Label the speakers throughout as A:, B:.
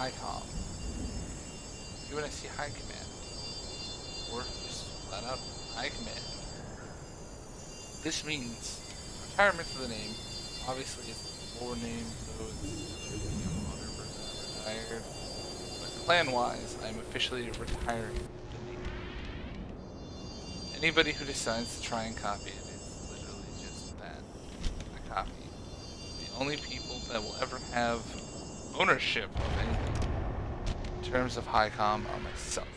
A: HICOM, UNSC High Command, or just flat out High Command. This means retirement for the name. Obviously, it's a lore name, so it's 100% retired. But clan-wise, I'm officially retiring the name. Anybody who decides to try and copy it is literally just that, a copy. The only people that will ever have ownership of anything in terms of HICOM are myself.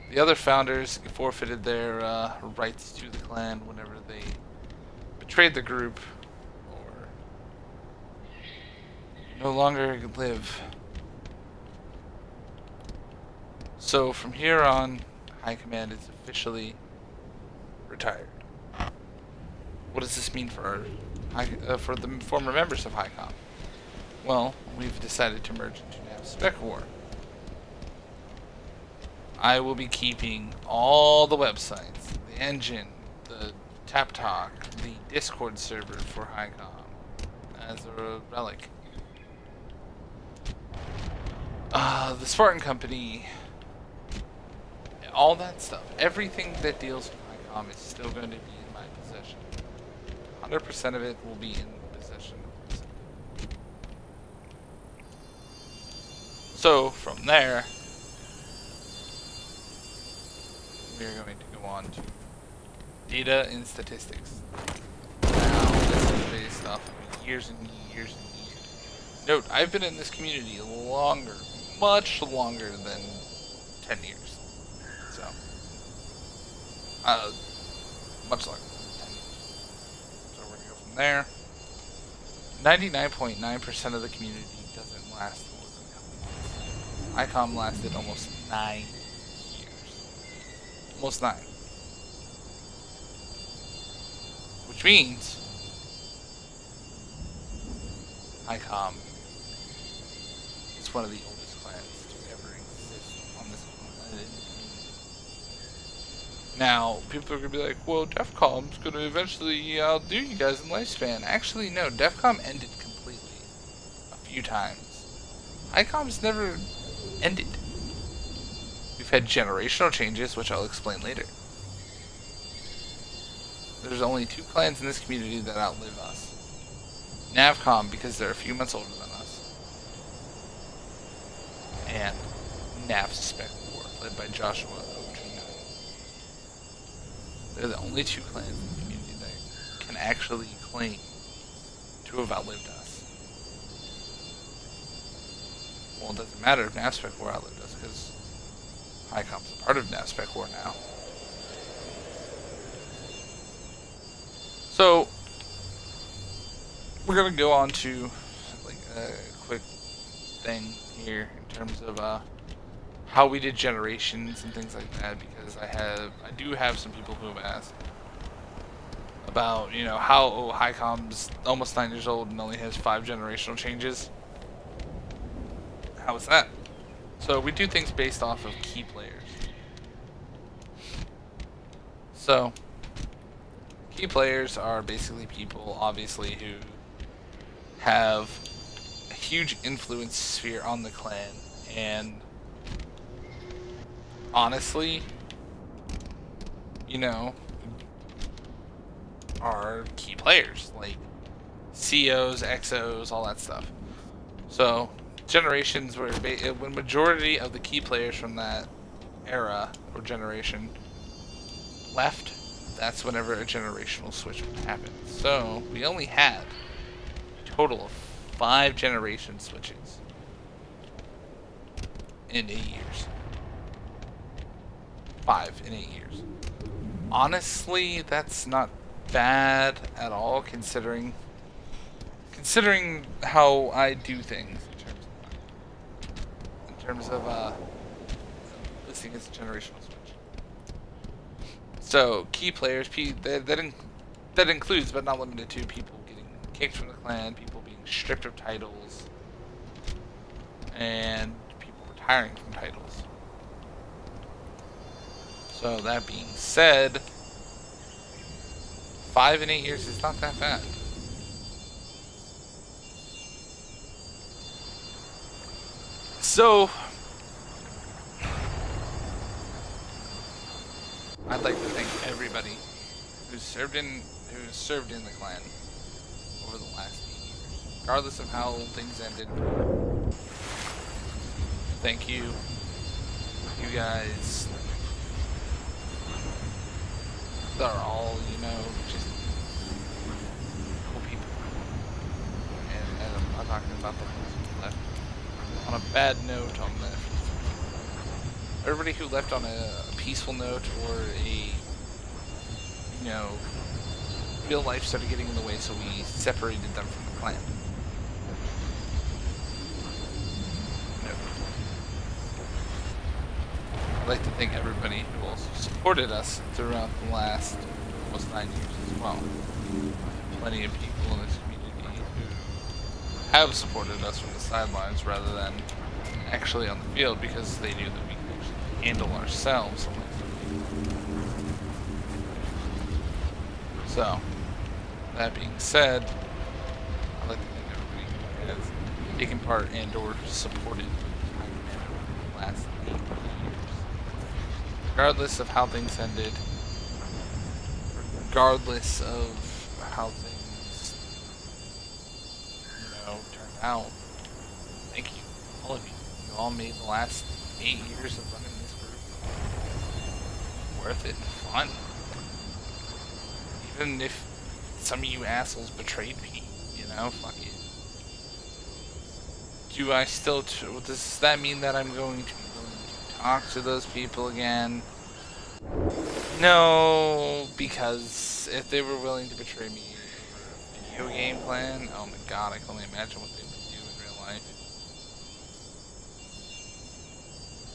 A: The other founders forfeited their rights to the clan whenever they betrayed the group or no longer live. So from here on, High Command is officially retired. What does this mean for for the former members of HICOM? Well, we've decided to merge into NAV Spec War. I will be keeping all the websites, the engine, the Tap Talk, the Discord server for HICOM as a relic. The Spartan Company, all that stuff, everything that deals with HICOM is still going to be in my possession. 100% of it will be in possession of myself. So, from there, we are going to go on to data and statistics. Now, this is based off of years and years and years. Note, I've been in this community longer, much longer than 10 years. So, much longer than 10 years. So we're going to go from there. 99.9% of the community doesn't last more than a couple months. ICOM lasted almost 9 years. Almost 9. Which means ICOM is one of the oldest clans to ever exist on this planet. Now, people are going to be like, well, DEFCON's going to eventually outdo you guys in lifespan. Actually, no, DEFCON ended completely a few times. ICOM's never ended. We've had generational changes, which I'll explain later. There's only 2 clans in this community that outlive us. NavCom, because they're a few months older than us. And Nav Spec War, led by Joshua 029. They're the only 2 clans in the community that can actually claim to have outlived us. Well, it doesn't matter if Nav Spec War outlived us, because HICOM's a part of Nav Spec War now. So, we're going to go on to like a quick thing here in terms of how we did generations and things like that, because I do have some people who have asked about, you know, how HICOM's almost 9 years old and only has 5 generational changes. How is that? So we do things based off of key players. So key players are basically people, obviously, who have a huge influence sphere on the clan, and honestly, you know, are key players, like COs, XOs, all that stuff. So, generations where when majority of the key players from that era or generation left, that's whenever a generational switch would happen. So, we only had a total of 5 generation switches in 8 years. 5 in 8 years. Honestly, that's not bad at all, considering how I do things in terms of listing as a generational switch. So, key players, that includes, but not limited to, people getting kicked from the clan, people being stripped of titles, and people retiring from titles. So, that being said, 5 in 8 years is not that bad. So, I'd like to thank everybody who's served in the clan over the last 8 years, regardless of how things ended. Thank you, you guys. They're all, just cool people. And I'm not talking about the ones who left on a bad note on the. Everybody who left on a peaceful note or a, real life started getting in the way, so we separated them from the clan. No. I'd like to thank everybody who also supported us throughout the last almost 9 years as well. Plenty of people in this community who have supported us from the sidelines rather than actually on the field because they knew that we could actually handle ourselves. So, that being said, I'd like to thank everybody who has taken part and or supported my command over the last 8 years. Regardless of how things ended, regardless of how things, turned out, thank you, all of you. You all made the last 8 years of running this group worth it and fun. Even if some of you assholes betrayed me, fuck it. Do I still, does that mean that I'm going to be willing to talk to those people again? No, because if they were willing to betray me over a video game plan, oh my god, I can only imagine what they would do in real life.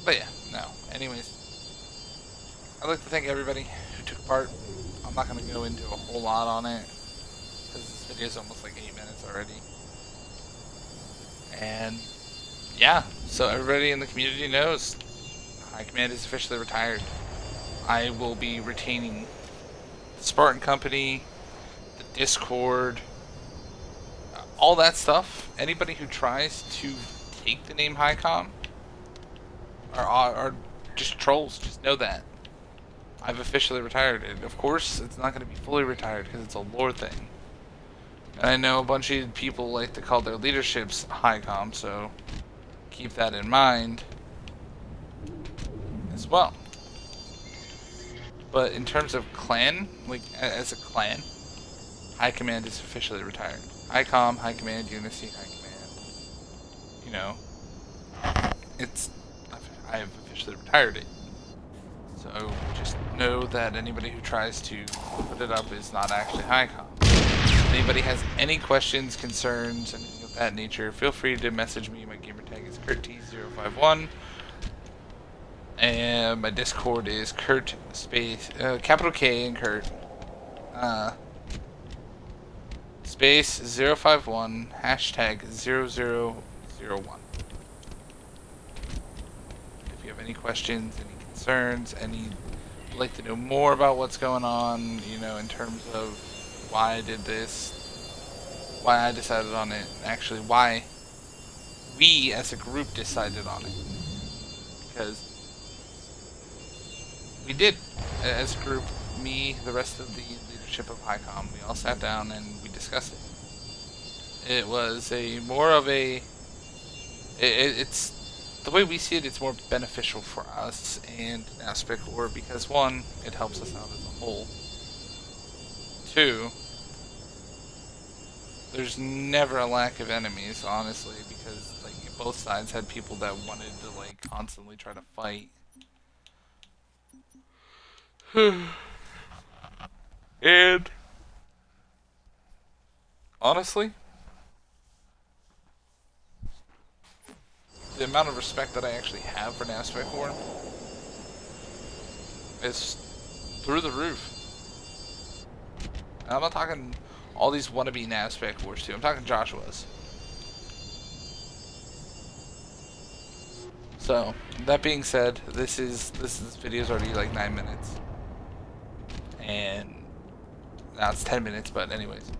A: But yeah, no. Anyways, I'd like to thank everybody who took part. I'm not going to go into a whole lot on it, because this video is almost like 8 minutes already. And, yeah, so everybody in the community knows, High Command is officially retired. I will be retaining the Spartan Company, the Discord, all that stuff. Anybody who tries to take the name HighCom are just trolls, just know that. I've officially retired it. Of course, it's not going to be fully retired because it's a lore thing. And I know a bunch of people like to call their leaderships HighCom, so keep that in mind as well. But in terms of clan, like as a clan, High Command is officially retired. HighCom, High Command, Unity, High Command. I have officially retired it. So just know that anybody who tries to put it up is not actually HighCom. If anybody has any questions, concerns, anything of that nature, feel free to message me. My gamertag is KurtT051. And my Discord is Kurt space capital K and Kurt space 051 hashtag 0001. If you have any questions, any concerns, would like to know more about what's going on, in terms of why I did this, why I decided on it, actually why we as a group decided on it, because we did, as a group, me, the rest of the leadership of HighCom, we all sat down and we discussed it. It was it's the way we see it, it's more beneficial for us and Aspect War because 1, it helps us out as a whole. 2, there's never a lack of enemies, honestly, because both sides had people that wanted to constantly try to fight. And honestly, the amount of respect that I actually have for Aspect War is through the roof. And I'm not talking all these wannabe Aspect Wars too. I'm talking Joshua's. So that being said, this video is already 9 minutes, and now it's 10 minutes. But anyways,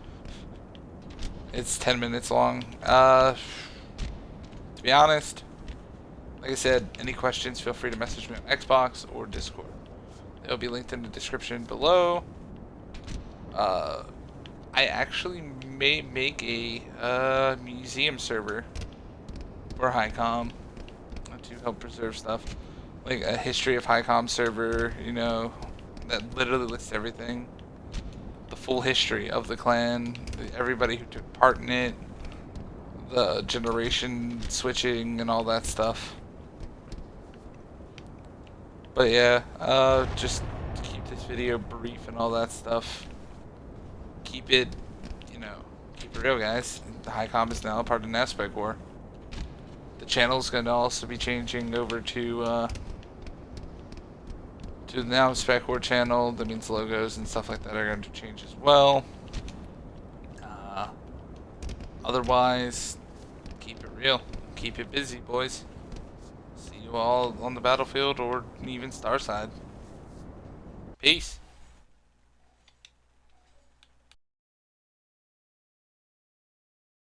A: it's 10 minutes long. To be honest, Like I said, any questions, feel free to message me on Xbox or Discord. They'll be linked in the description below. I actually may make a museum server for HighCom to help preserve stuff. Like a history of HighCom server, you know, that literally lists everything. The full history of the clan, everybody who took part in it, the generation switching and all that stuff. But yeah, just to keep this video brief and all that stuff. Keep it, you know, keep it real, guys. The HighCom is now a part of the Aspect War. The channel's going to also be changing over to the now Spec War channel. That means logos and stuff like that are going to change as well. Otherwise, keep it real. Keep it busy, boys. See you all on the battlefield or even Starside. Peace.